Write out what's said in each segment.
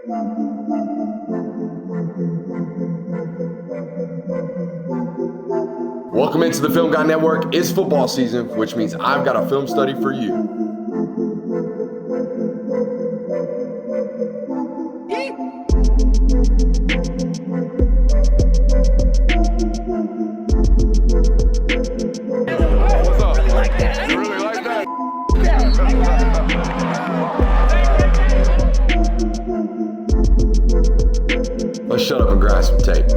Welcome into the Film Guy Network. It's football season, which means I've got a film study for you. What's up? You like that? You really like that? Let's shut up and grind some tape.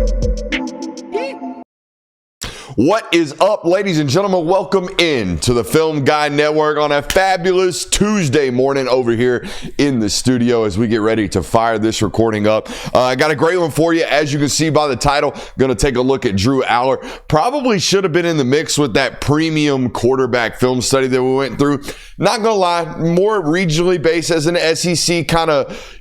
What is up, ladies and gentlemen? Welcome in to the Film Guy Network on a fabulous Tuesday morning over here in the studio as we get ready to fire this recording up. I got a great one for you. As you can see by the title, going to take a look at Drew Allar. Probably should have been in the mix with that premium quarterback film study that we went through. Not going to lie, more regionally based as an SEC kind of,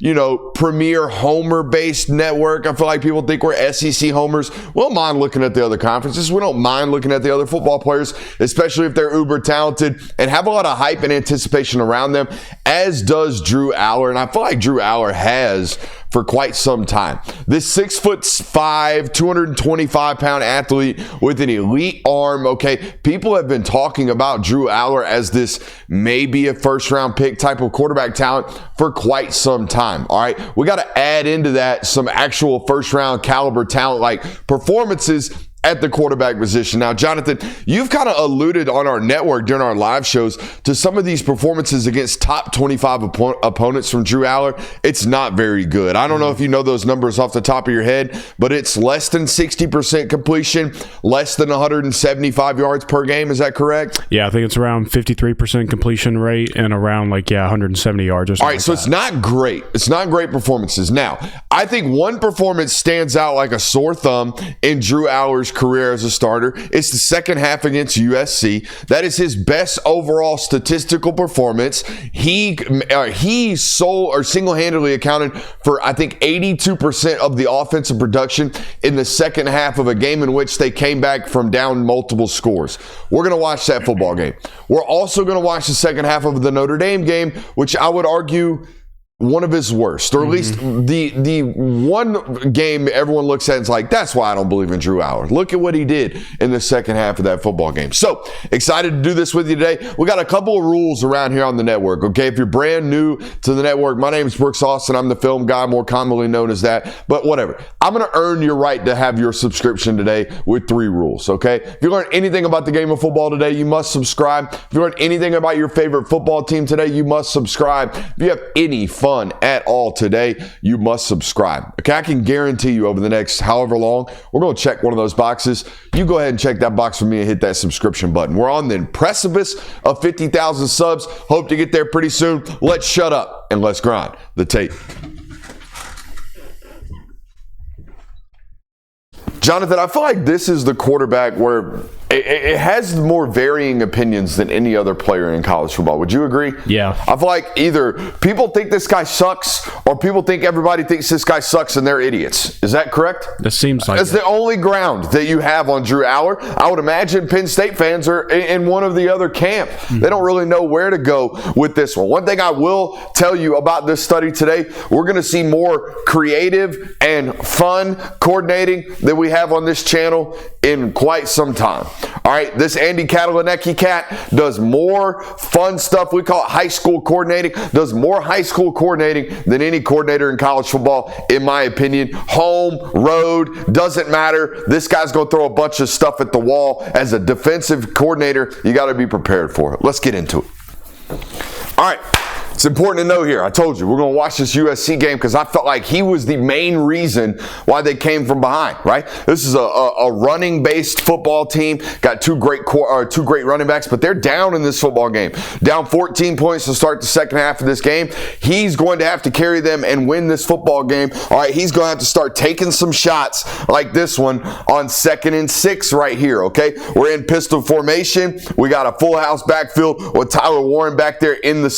premier homer-based network. I feel like people think we're SEC homers. We don't mind looking at the other conferences. We don't mind looking at the other football players, especially if they're uber talented and have a lot of hype and anticipation around them, as does Drew Allar. And I feel like Drew Allar has for quite some time. This 6'5", 225-pound athlete with an elite arm, okay? People have been talking about Drew Allar as this maybe a first-round pick type of quarterback talent for quite some time, all right? We got to add into that some actual first-round caliber talent like performances at the quarterback position. Now, Jonathan, you've kind of alluded on our network during our live shows to some of these performances against top 25 opponents from Drew Allar. It's not very good. I don't know if you know those numbers off the top of your head, but it's less than 60% completion, less than 175 yards per game. Is that correct? Yeah, I think it's around 53% completion rate and around 170 yards or something. All right, so it's not great. It's not great performances. Now, I think one performance stands out like a sore thumb in Drew Allar's career as a starter. It's the second half against USC. That is his best overall statistical performance. He single-handedly accounted for, I think, 82% of the offensive production in the second half of a game in which they came back from down multiple scores. We're going to watch that football game. We're also going to watch the second half of the Notre Dame game, which I would argue one of his worst, or at least the one game everyone looks at and is like, that's why I don't believe in Drew Allar. Look at what he did in the second half of that football game. So excited to do this with you today. We got a couple of rules around here on the network, okay? If you're brand new to the network, my name is Brooks Austin. I'm the film guy, more commonly known as that, but whatever. I'm going to earn your right to have your subscription today with 3 rules, okay? If you learn anything about the game of football today, you must subscribe. If you learn anything about your favorite football team today, you must subscribe. If you have any fun at all today, you must subscribe. Okay, I can guarantee you over the next however long, we're going to check one of those boxes. You go ahead and check that box for me and hit that subscription button. We're on the precipice of 50,000 subs. Hope to get there pretty soon. Let's shut up and let's grind the tape. Jonathan, I feel like this is the quarterback where it has more varying opinions than any other player in college football. Would you agree? Yeah. I feel like either people think this guy sucks or people think everybody thinks this guy sucks and they're idiots. Is that correct? That seems like That's the only ground that you have on Drew Allar. I would imagine Penn State fans are in one of the other camp. They don't really know where to go with this one. One thing I will tell you about this study today, we're going to see more creative and fun coordinating that we have on this channel in quite some time. All right, this Andy Catalanecki cat does more fun stuff. We call it high school coordinating. Does more high school coordinating than any coordinator in college football, in my opinion. Home, road, doesn't matter. This guy's going to throw a bunch of stuff at the wall. As a defensive coordinator, you got to be prepared for it. Let's get into it. All right. It's important to know here, I told you, we're going to watch this USC game because I felt like he was the main reason why they came from behind, right? This is a running-based football team, got two great running backs, but they're down in this football game. Down 14 points to start the second half of this game. He's going to have to carry them and win this football game. All right, he's going to have to start taking some shots like this one on 2nd and 6 right here, okay? We're in pistol formation. We got a full house backfield with Tyler Warren back there in the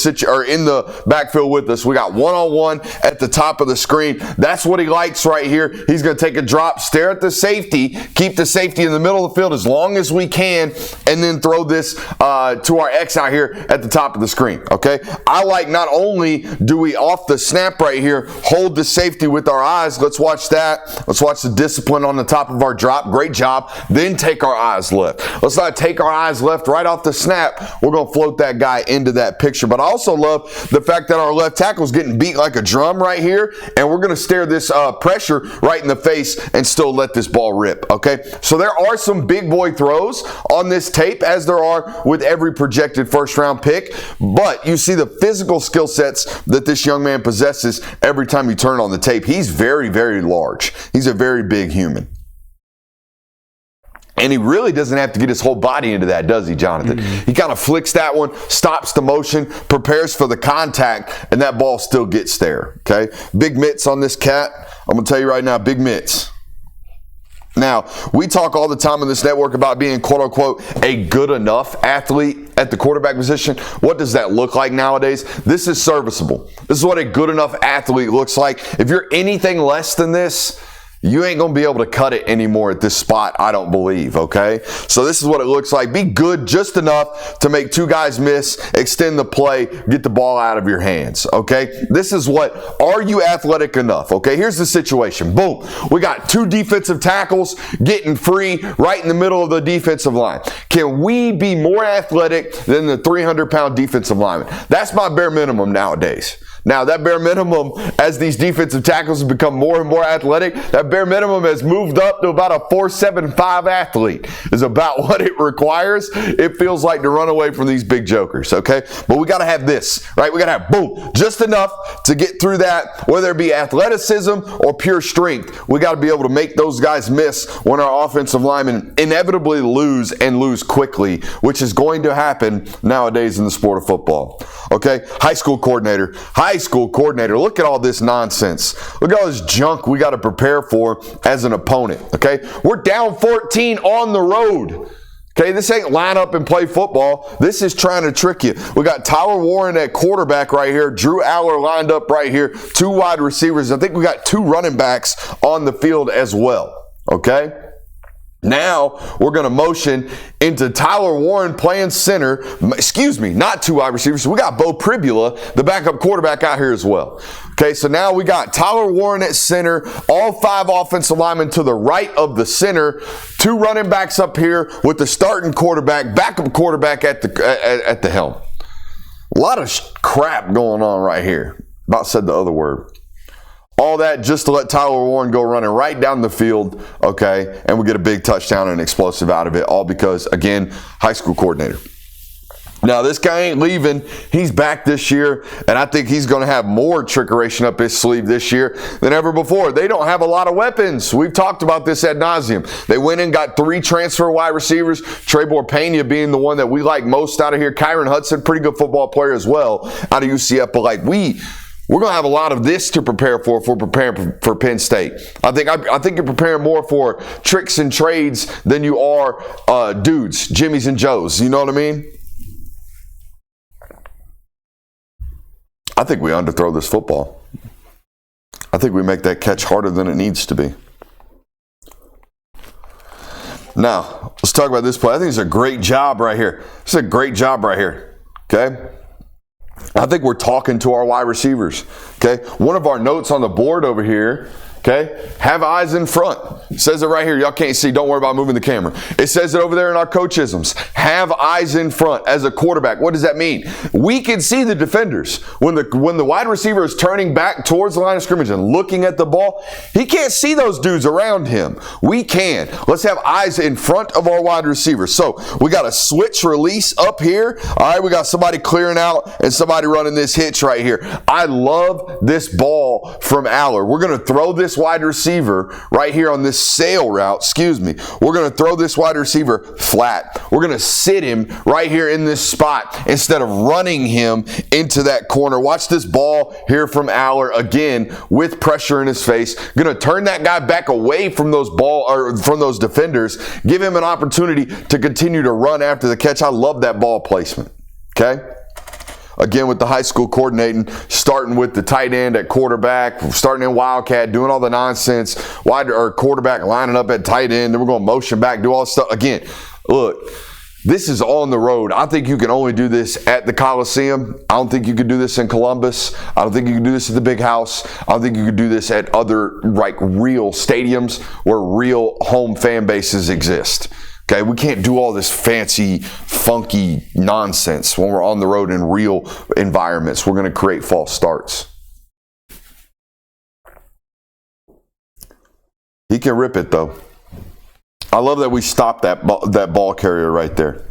in the backfield with us. We got one-on-one at the top of the screen. That's what he likes right here. He's going to take a drop, stare at the safety, keep the safety in the middle of the field as long as we can, and then throw this to our X out here at the top of the screen, okay? I like not only do we off the snap right here, hold the safety with our eyes. Let's watch that. Let's watch the discipline on the top of our drop. Great job. Then take our eyes left. Let's not take our eyes left right off the snap. We're going to float that guy into that picture. But I also love the fact that our left tackle is getting beat like a drum right here, and we're going to stare this pressure right in the face and still let this ball rip, okay? So there are some big boy throws on this tape, as there are with every projected first-round pick, but you see the physical skill sets that this young man possesses every time you turn on the tape. He's very, very large. He's a very big human. And he really doesn't have to get his whole body into that, does he, Jonathan? He kind of flicks that one, stops the motion, prepares for the contact, and that ball still gets there, okay? Big mitts on this cat. I'm going to tell you right now, big mitts. Now, we talk all the time in this network about being, quote-unquote, a good enough athlete at the quarterback position. What does that look like nowadays? This is serviceable. This is what a good enough athlete looks like. If you're anything less than this, you ain't going to be able to cut it anymore at this spot, I don't believe, okay? So this is what it looks like. Be good just enough to make two guys miss, extend the play, get the ball out of your hands, okay? This is what, are you athletic enough, okay? Here's the situation. Boom. We got two defensive tackles getting free right in the middle of the defensive line. Can we be more athletic than the 300-pound defensive lineman? That's my bare minimum nowadays. Now, that bare minimum, as these defensive tackles have become more and more athletic, that bare minimum has moved up to about a 4.75 athlete is about what it requires. It feels like to run away from these big jokers, okay? But we got to have this, right? We got to have, boom, just enough to get through that, whether it be athleticism or pure strength. We got to be able to make those guys miss when our offensive linemen inevitably lose and lose quickly, which is going to happen nowadays in the sport of football, okay? High school coordinator, look at all this nonsense. Look at all this junk we got to prepare for as an opponent, okay? We're down 14 on the road. Okay, this ain't line up and play football. This is trying to trick you. We got Tyler Warren at quarterback right here. Drew Allar lined up right here. Two wide receivers. I think we got two running backs on the field as well, okay? Now, we're going to motion into Tyler Warren playing center. Excuse me, not two wide receivers. We got Bo Pribula, the backup quarterback, out here as well. Okay, so now we got Tyler Warren at center, all five offensive linemen to the right of the center, two running backs up here with the starting quarterback, backup quarterback at the helm. A lot of crap going on right here. About said the other word. All that just to let Tyler Warren go running right down the field, okay, and we get a big touchdown and explosive out of it, all because, again, high school coordinator. Now, this guy ain't leaving. He's back this year, and I think he's going to have more trickeration up his sleeve this year than ever before. They don't have a lot of weapons. We've talked about this ad nauseum. They went and got three transfer wide receivers, Trebor Pena being the one that we like most out of here. Kyron Hudson, pretty good football player as well out of UCF, but like we're going to have a lot of this to prepare for if we're preparing for Penn State. I think you're preparing more for tricks and trades than you are dudes, Jimmies and Joes. You know what I mean? I think we underthrow this football. I think we make that catch harder than it needs to be. Now, let's talk about this play. I think it's a great job right here. It's a great job right here. Okay? I think we're talking to our wide receivers. Okay? One of our notes on the board over here, okay? Have eyes in front. It says it right here. Y'all can't see. Don't worry about moving the camera. It says it over there in our coachisms. Have eyes in front as a quarterback. What does that mean? We can see the defenders. When the wide receiver is turning back towards the line of scrimmage and looking at the ball, he can't see those dudes around him. We can. Let's have eyes in front of our wide receivers. So we got a switch release up here. All right, we got somebody clearing out and somebody running this hitch right here. I love this ball from Allar. We're going to throw this wide receiver right here on this sail route. Excuse me. We're going to throw this wide receiver flat. We're going to sit him right here in this spot instead of running him into that corner. Watch this ball here from Allar again with pressure in his face. Going to turn that guy back away from those defenders. Give him an opportunity to continue to run after the catch. I love that ball placement. Okay? Again, with the high school coordinating, starting with the tight end at quarterback, starting in Wildcat, doing all the nonsense, wide or quarterback lining up at tight end, then we're going to motion back, do all this stuff. Again, look, this is on the road. I think you can only do this at the Coliseum. I don't think you could do this in Columbus. I don't think you can do this at the Big House. I don't think you could do this at other real stadiums where real home fan bases exist. Okay, we can't do all this fancy, funky nonsense when we're on the road in real environments. We're going to create false starts. He can rip it, though. I love that we stopped that ball carrier right there.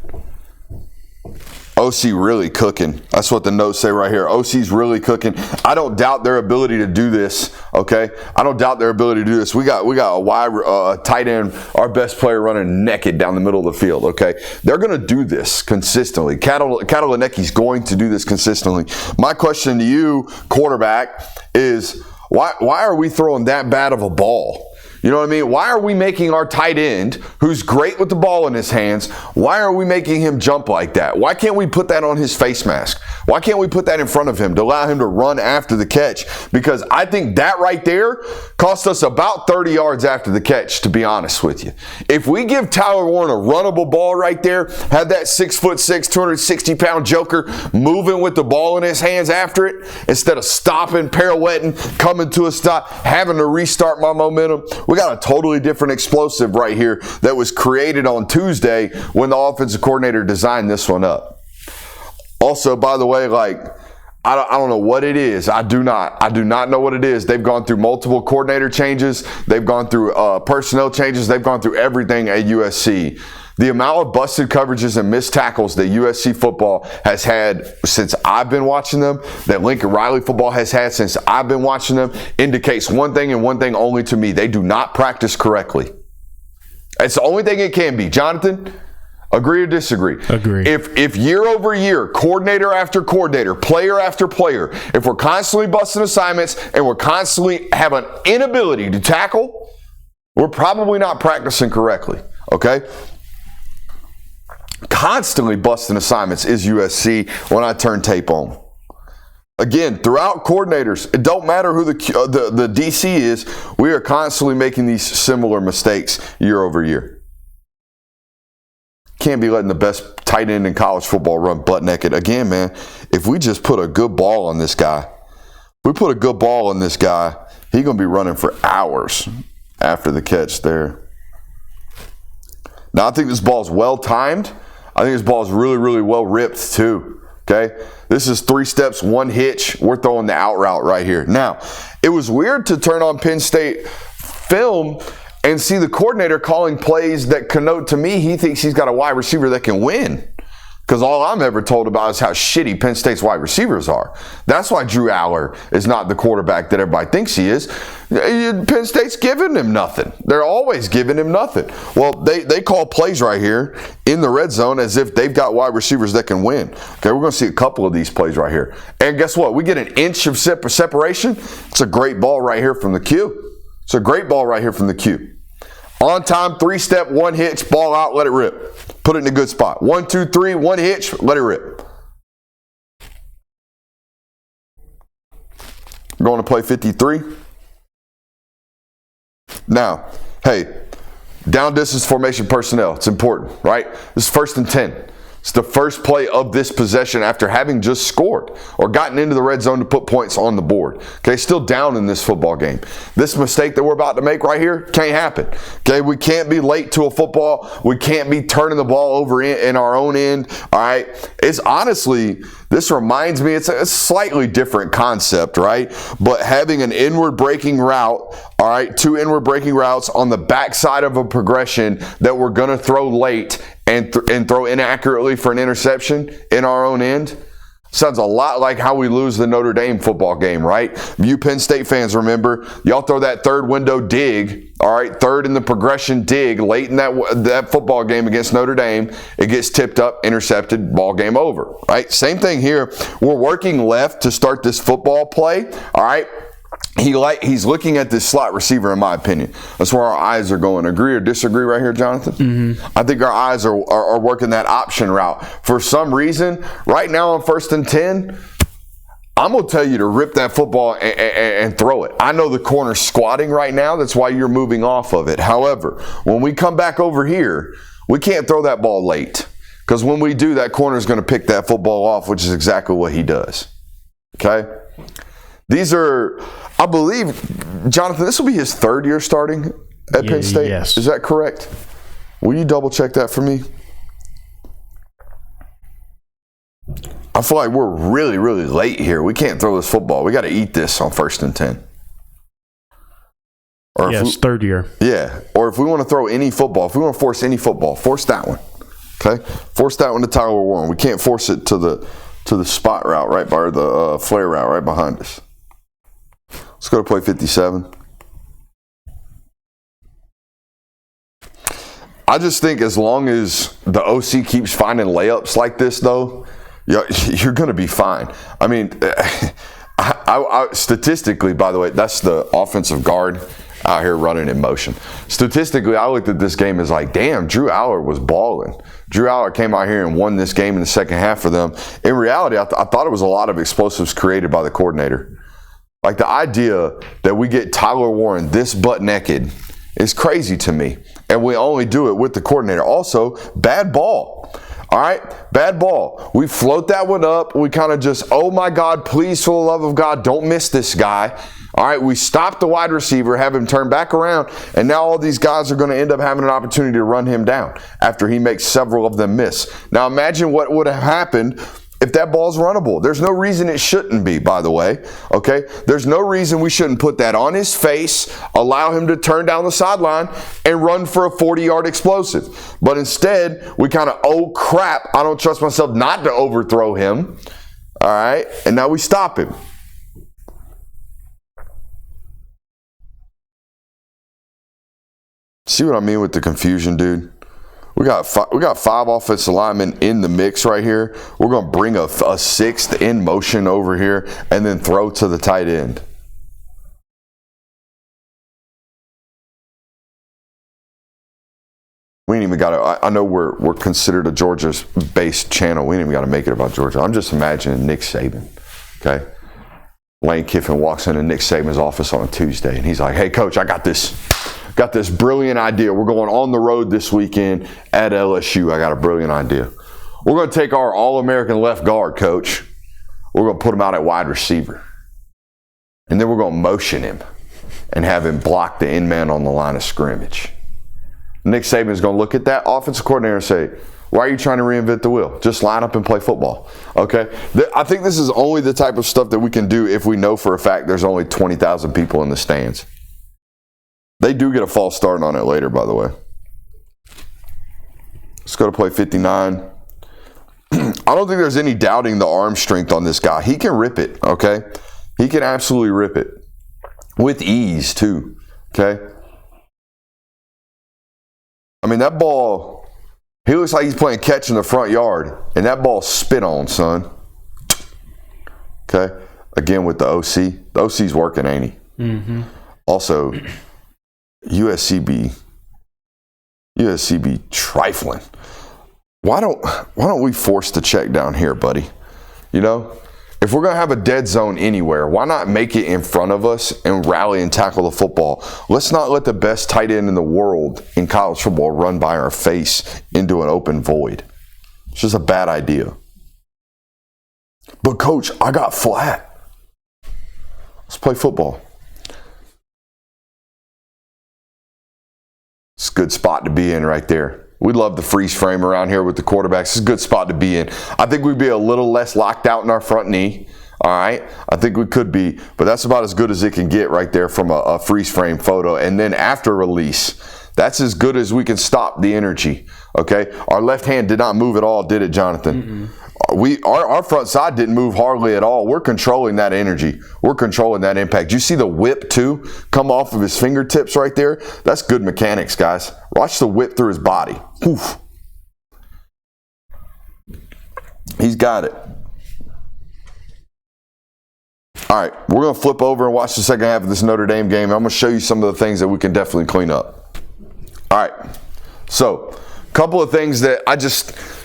OC really cooking. That's what the notes say right here. OC's really cooking. I don't doubt their ability to do this, okay? I don't doubt their ability to do this. We got a wide tight end, our best player running naked down the middle of the field, okay? They're going to do this consistently. Catalanecki's going to do this consistently. My question to you, quarterback, is why are we throwing that bad of a ball? You know what I mean? Why are we making our tight end, who's great with the ball in his hands, why are we making him jump like that? Why can't we put that on his face mask? Why can't we put that in front of him to allow him to run after the catch? Because I think that right there cost us about 30 yards after the catch, to be honest with you. If we give Tyler Warren a runnable ball right there, have that 6'6", 260-pound joker moving with the ball in his hands after it, instead of stopping, pirouetting, coming to a stop, having to restart my momentum, we got a totally different explosive right here that was created on Tuesday when the offensive coordinator designed this one up. Also, by the way, I don't know what it is. I do not know what it is. They've gone through multiple coordinator changes. They've gone through personnel changes. They've gone through everything at USC. The amount of busted coverages and missed tackles that USC football has had since I've been watching them, that Lincoln Riley football has had since I've been watching them, indicates one thing and one thing only to me. They do not practice correctly. It's the only thing it can be. Jonathan, agree or disagree? Agree. If year over year, coordinator after coordinator, player after player, if we're constantly busting assignments and we're constantly have an inability to tackle, we're probably not practicing correctly, okay? Constantly busting assignments is USC when I turn tape on. Again, throughout coordinators, it don't matter who the DC is, we are constantly making these similar mistakes year over year. Can't be letting the best tight end in college football run butt naked. Again, man, if we just put a good ball on this guy, he's going to be running for hours after the catch there. Now, I think this ball's well timed. I think this ball is really, really well ripped too, okay? This is 3 steps, 1 hitch. We're throwing the out route right here. Now, it was weird to turn on Penn State film and see the coordinator calling plays that connote to me he thinks he's got a wide receiver that can win. Because all I'm ever told about is how shitty Penn State's wide receivers are. That's why Drew Allar is not the quarterback that everybody thinks he is. Penn State's giving him nothing. They're always giving him nothing. Well, they call plays right here in the red zone as if they've got wide receivers that can win. Okay, we're going to see a couple of these plays right here. And guess what? We get an inch of separation. It's a great ball right here from the Q. It's a great ball right here from the Q. On time, 3-step, 1 hitch, ball out, let it rip. Put it in a good spot. 1, 2, 3, 1 hitch, let it rip. Going to play 53. Now, hey, down distance formation personnel. It's important, right? This is 1st and 10. It's the first play of this possession after having just scored or gotten into the red zone to put points on the board. Okay, still down in this football game. This mistake that we're about to make right here can't happen. Okay, we can't be late to a football. We can't be turning the ball over in our own end. All right, it's honestly, this reminds me, it's a slightly different concept, right? But having an inward breaking route, all right, 2 inward breaking routes on the backside of a progression that we're going to throw late and throw inaccurately for an interception in our own end. Sounds a lot like how we lose the Notre Dame football game, right? You Penn State fans remember, y'all throw that 3rd window dig, all right, 3rd in the progression dig late in that football game against Notre Dame. It gets tipped up, intercepted, ball game over, right? Same thing here. We're working left to start this football play, all right? he's looking at this slot receiver, in my opinion. That's where our eyes are going. Agree or disagree right here, Jonathan? Mm-hmm. I think our eyes are working that option route. For some reason, right now on 1st and 10, I'm going to tell you to rip that football and throw it. I know the corner's squatting right now. That's why you're moving off of it. However, when we come back over here, we can't throw that ball late. Because when we do, that corner's going to pick that football off, which is exactly what he does. Okay? These are, I believe, Jonathan, this will be his 3rd year starting at Penn State. Yes. Is that correct? Will you double check that for me? I feel like we're really, really late here. We can't throw this football. We got to eat this on 1st and 10. Or yes, 3rd year. Yeah. Or if we want to throw any football, if we want to force any football, force that one. Okay? Force that one to Tyler Warren. We can't force it to the spot route right by, or the flare route right behind us. Let's go to play 57. I just think as long as the OC keeps finding layups like this, though, you're going to be fine. I mean, I statistically, by the way, that's the offensive guard out here running in motion. Statistically, I looked at this game as like, damn, Drew Allar was balling. Drew Allar came out here and won this game in the second half for them. In reality, I thought it was a lot of explosives created by the coordinator. Like the idea that we get Tyler Warren this butt naked is crazy to me. And we only do it with the coordinator. Also, bad ball. All right, bad ball. We float that one up. We kind of just, oh my God, please, for the love of God, don't miss this guy. All right, we stop the wide receiver, have him turn back around, and now all these guys are going to end up having an opportunity to run him down after he makes several of them miss. Now imagine what would have happened if that ball's runnable. There's no reason it shouldn't be, by the way, okay? There's no reason we shouldn't put that on his face, allow him to turn down the sideline, and run for a 40-yard explosive. But instead, we kind of, oh crap, I don't trust myself not to overthrow him, all right? And now we stop him. See what I mean with the confusion, dude? We got five offensive linemen in the mix right here. We're going to bring a sixth in motion over here and then throw to the tight end. We ain't even got to. I know we're considered a Georgia-based channel. We ain't even got to make it about Georgia. I'm just imagining Nick Saban. Okay, Lane Kiffin walks into Nick Saban's office on a Tuesday and he's like, "Hey, coach, I got this brilliant idea. We're going on the road this weekend at LSU. I got a brilliant idea. We're going to take our All-American left guard, coach. We're going to put him out at wide receiver. And then we're going to motion him and have him block the end man on the line of scrimmage." Nick Saban's going to look at that offensive coordinator and say, "Why are you trying to reinvent the wheel? Just line up and play football." Okay? I think this is only the type of stuff that we can do if we know for a fact there's only 20,000 people in the stands. They do get a false start on it later, by the way. Let's go to play 59. I don't think there's any doubting the arm strength on this guy. He can rip it, okay? He can absolutely rip it. With ease, too, okay? I mean, that ball, he looks like he's playing catch in the front yard, and that ball spit on, son. Okay? Again, with the OC. The OC's working, ain't he? Mm-hmm. Also, USC be trifling. Why don't we force the check down here, buddy? You know, if we're gonna have a dead zone anywhere, why not make it in front of us and rally and tackle the football? Let's not let the best tight end in the world in college football run by our face into an open void. It's just a bad idea. But coach, I got flat. Let's play football. It's a good spot to be in right there. We love the freeze frame around here with the quarterbacks. It's a good spot to be in. I think we'd be a little less locked out in our front knee. All right? I think we could be, but that's about as good as it can get right there from a freeze frame photo. And then after release, that's as good as we can stop the energy. Okay? Our left hand did not move at all, did it, Jonathan? Mm-mm. Our front side didn't move hardly at all. We're controlling that energy. We're controlling that impact. You see the whip, too, come off of his fingertips right there? That's good mechanics, guys. Watch the whip through his body. Oof. He's got it. All right, we're going to flip over and watch the second half of this Notre Dame game. I'm going to show you some of the things that we can definitely clean up. All right, so a couple of things that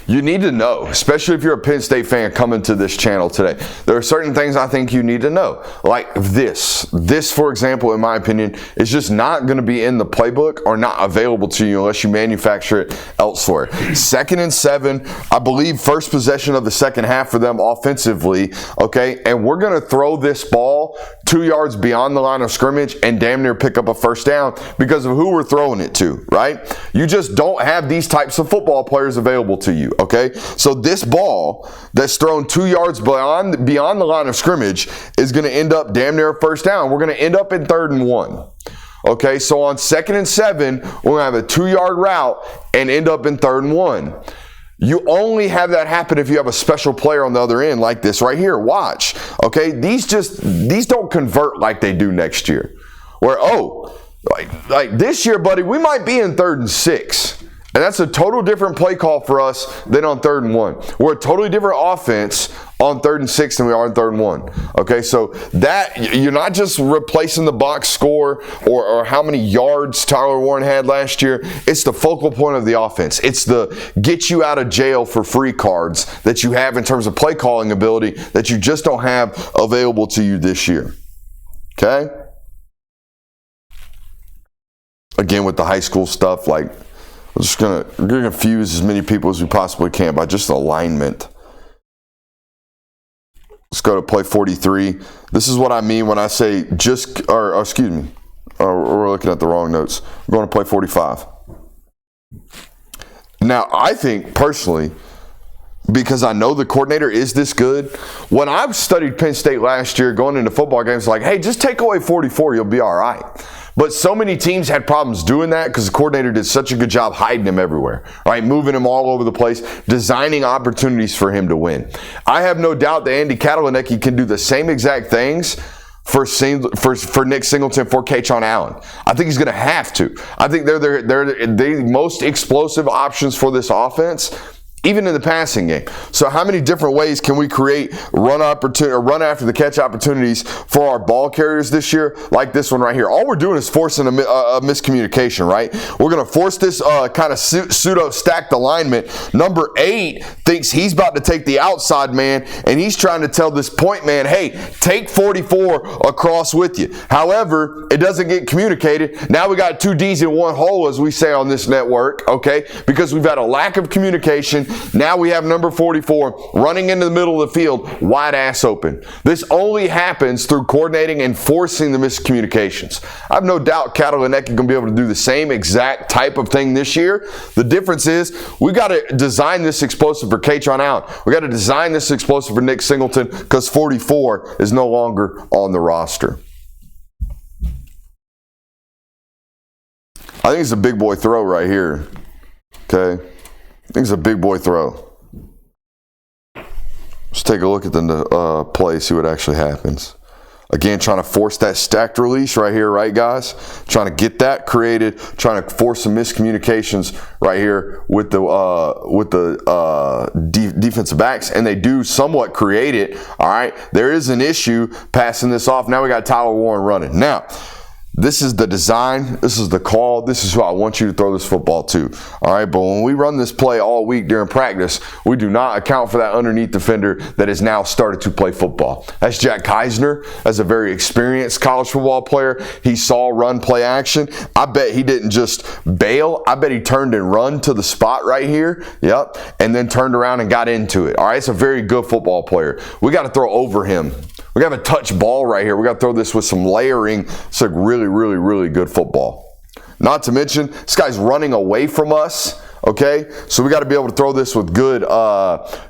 you need to know, especially if you're a Penn State fan coming to this channel today. There are certain things I think you need to know, like this. This, for example, in my opinion, is just not going to be in the playbook or not available to you unless you manufacture it elsewhere. 2nd and 7, I believe first possession of the second half for them offensively, okay? And we're going to throw this ball 2 yards beyond the line of scrimmage and damn near pick up a first down because of who we're throwing it to, right? You just don't have these types of football players available to you. Okay, so this ball that's thrown 2 yards beyond the line of scrimmage is going to end up damn near a first down. We're going to end up in 3rd and 1. Okay, so on 2nd and 7, we're going to have a 2-yard route and end up in 3rd and 1. You only have that happen if you have a special player on the other end like this right here. Watch. Okay, these don't convert like they do next year. Where, like this year, buddy, we might be in 3rd and 6. And that's a total different play call for us than on 3rd and 1. We're a totally different offense on 3rd and 6 than we are on 3rd and 1. Okay, so that you're not just replacing the box score or how many yards Tyler Warren had last year. It's the focal point of the offense. It's the get you out of jail for free cards that you have in terms of play calling ability that you just don't have available to you this year. Okay? Again, with the high school stuff, like, we're going to confuse as many people as we possibly can by just alignment. Let's go to play 43. This is what I mean when I say excuse me, we're looking at the wrong notes. We're going to play 45. Now, I think personally, because I know the coordinator is this good, when I studied Penn State last year going into football games, like, hey, just take away 44, you'll be all right. But so many teams had problems doing that because the coordinator did such a good job hiding him everywhere, right? Moving him all over the place, designing opportunities for him to win. I have no doubt that Andy Catalanecki can do the same exact things for Nick Singleton, for Kaytron Allen. I think he's going to have to. I think they're the most explosive options for this offense, even in the passing game. So how many different ways can we create run after the catch opportunities for our ball carriers this year, like this one right here? All we're doing is forcing a miscommunication, right? We're going to force this kind of pseudo stacked alignment. Number 8 thinks he's about to take the outside man, and he's trying to tell this point man, hey, take 44 across with you. However, it doesn't get communicated. Now we got 2 D's in 1 hole, as we say on this network, okay? Because we've had a lack of communication. Now we have number 44 running into the middle of the field, wide ass open. This only happens through coordinating and forcing the miscommunications. I have no doubt Catalanecki is going to be able to do the same exact type of thing this year. The difference is we got to design this explosive for Kaytron Allen. We got to design this explosive for Nick Singleton because 44 is no longer on the roster. I think it's a big boy throw right here. Okay. I think it's a big boy throw. Let's take a look at the play, see what actually happens. Again, trying to force that stacked release right here, right, guys? Trying to get that created, trying to force some miscommunications right here with the defensive backs, and they do somewhat create it. All right, there is an issue passing this off. Now we got Tyler Warren running. Now, this is the design, this is the call, this is who I want you to throw this football to. All right, but when we run this play all week during practice, we do not account for that underneath defender that has now started to play football. That's Jack Keisner. That's a very experienced college football player. He saw run play action. I bet he didn't just bail. I bet he turned and run to the spot right here. Yep. And then turned around and got into it. All right, it's a very good football player. We got to throw over him. We got a touch ball right here. We got to throw this with some layering. It's like really, really, really good football. Not to mention, this guy's running away from us, okay? So we got to be able to throw this with good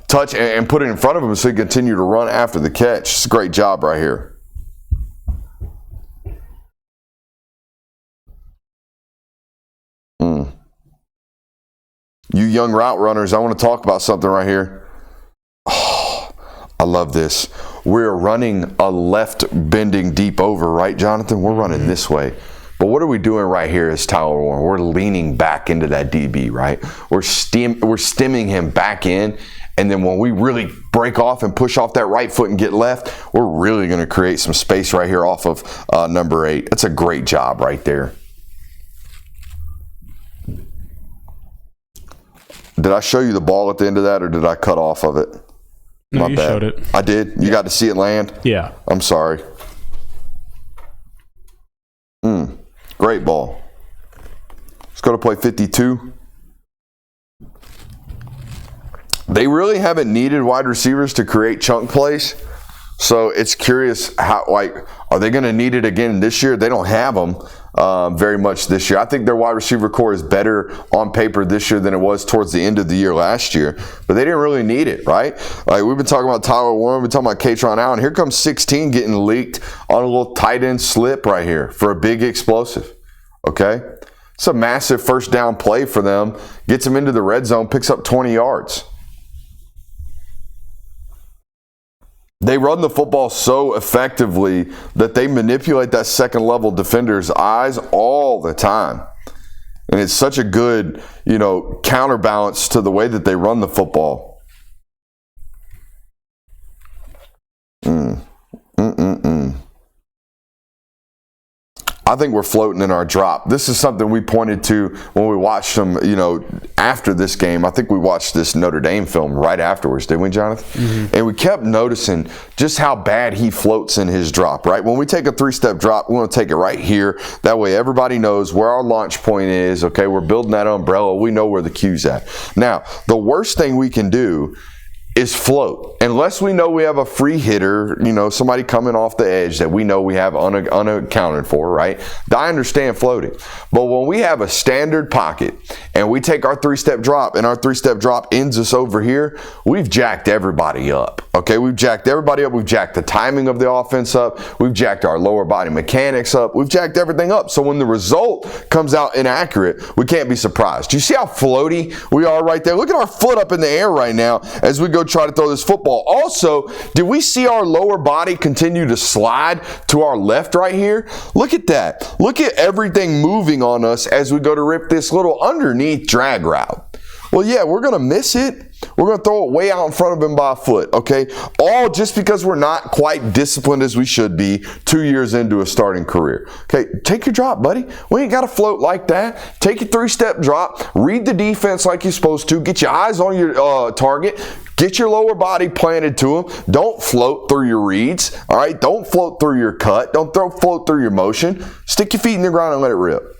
touch and put it in front of him so he can continue to run after the catch. It's a great job right here. You young route runners, I want to talk about something right here. Oh, I love this. We're running a left bending deep over, right, Jonathan? We're running this way. But what are we doing right here as Tyler Warren? We're leaning back into that DB, right? We're stemming him back in And then when we really break off and push off that right foot and get left, we're really going to create some space right here off of number 8. That's a great job right there. Did I show you the ball at the end of that, or did I cut off of it? No, you showed it. I did? You got to see it land? Yeah. I'm sorry. Great ball. Let's go to play 52. They really haven't needed wide receivers to create chunk plays. So it's curious how, are they going to need it again this year? They don't have them very much this year. I think their wide receiver core is better on paper this year than it was towards the end of the year last year. But they didn't really need it, right? Like, we've been talking about Tyler Warren, we've been talking about Katron Allen. Here comes 16 getting leaked on a little tight end slip right here for a big explosive. Okay? It's a massive first down play for them. Gets them into the red zone, picks up 20 yards. They run the football so effectively that they manipulate that second level defender's eyes all the time. And it's such a good, counterbalance to the way that they run the football. I think we're floating in our drop. This is something we pointed to when we watched them, after this game. I think we watched this Notre Dame film right afterwards, didn't we, Jonathan? Mm-hmm. And we kept noticing just how bad he floats in his drop, right? When we take a 3-step drop, we want to take it right here. That way everybody knows where our launch point is. Okay, we're building that umbrella. We know where the cue's at. Now, the worst thing we can do is float. Unless we know we have a free hitter, somebody coming off the edge that we know we have unaccounted for, right? I understand floating. But when we have a standard pocket and we take our 3-step drop and our 3-step drop ends us over here, we've jacked everybody up. Okay, we've jacked everybody up. We've jacked the timing of the offense up. We've jacked our lower body mechanics up. We've jacked everything up. So when the result comes out inaccurate, we can't be surprised. Do you see how floaty we are right there? Look at our foot up in the air right now as we go try to throw this football. Also, did we see our lower body continue to slide to our left right here? Look at that. Look at everything moving on us as we go to rip this little underneath drag route. Well, yeah, we're going to miss it. We're going to throw it way out in front of him by a foot, okay? All just because we're not quite disciplined as we should be 2 years into a starting career. Okay, take your drop, buddy. We ain't got to float like that. Take your 3-step drop. Read the defense like you're supposed to. Get your eyes on your target. Get your lower body planted to him. Don't float through your reads, all right? Don't float through your cut. Don't float through your motion. Stick your feet in the ground and let it rip.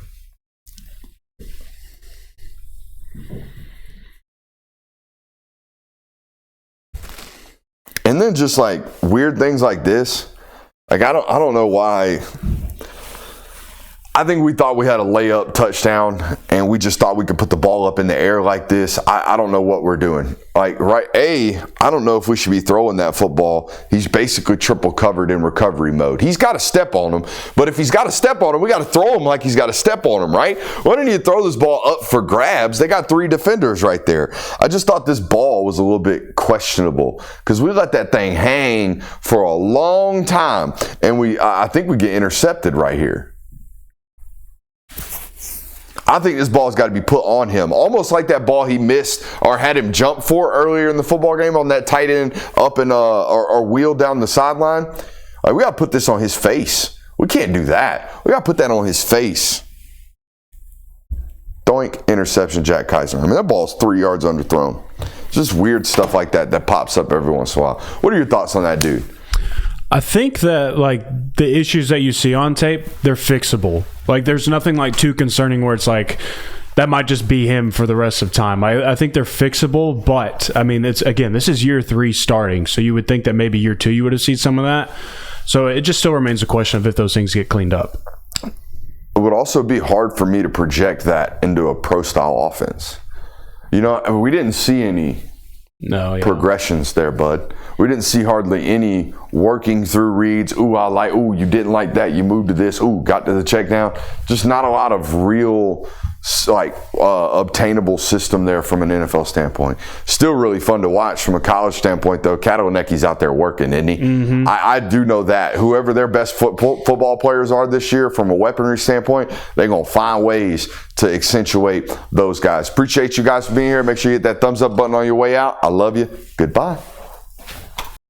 And then just like weird things like this, like I don't know why. I think we thought we had a layup touchdown and we just thought we could put the ball up in the air like this. I don't know what we're doing. I don't know if we should be throwing that football. He's basically triple covered in recovery mode. He's got to step on him, but if he's got to step on him, we got to throw him like he's got to step on him, right? Why don't you throw this ball up for grabs? They got 3 defenders right there. I just thought this ball was a little bit questionable because we let that thing hang for a long time, and I think we get intercepted right here. I think this ball's got to be put on him. Almost like that ball he missed or had him jump for earlier in the football game on that tight end up and or wheel down the sideline. We got to put this on his face. We can't do that. We got to put that on his face. Doink, interception, Jack Kaiser. I mean, that ball's 3 yards underthrown. Just weird stuff like that pops up every once in a while. What are your thoughts on that, dude? I think that, the issues that you see on tape, they're fixable. There's nothing, too concerning where it's that might just be him for the rest of time. I think they're fixable, but, this is year 3 starting, so you would think that maybe year 2 you would have seen some of that. So it just still remains a question of if those things get cleaned up. It would also be hard for me to project that into a pro-style offense. We didn't see any progressions there, bud. We didn't see hardly any working through reads. You didn't like that. You moved to this. Got to the check down. Just not a lot of real obtainable system there from an NFL standpoint. Still really fun to watch from a college standpoint, though. Katonecki's out there working, isn't he? Mm-hmm. I do know that. Whoever their best football players are this year from a weaponry standpoint, they're going to find ways to accentuate those guys. Appreciate you guys for being here. Make sure you hit that thumbs up button on your way out. I love you. Goodbye.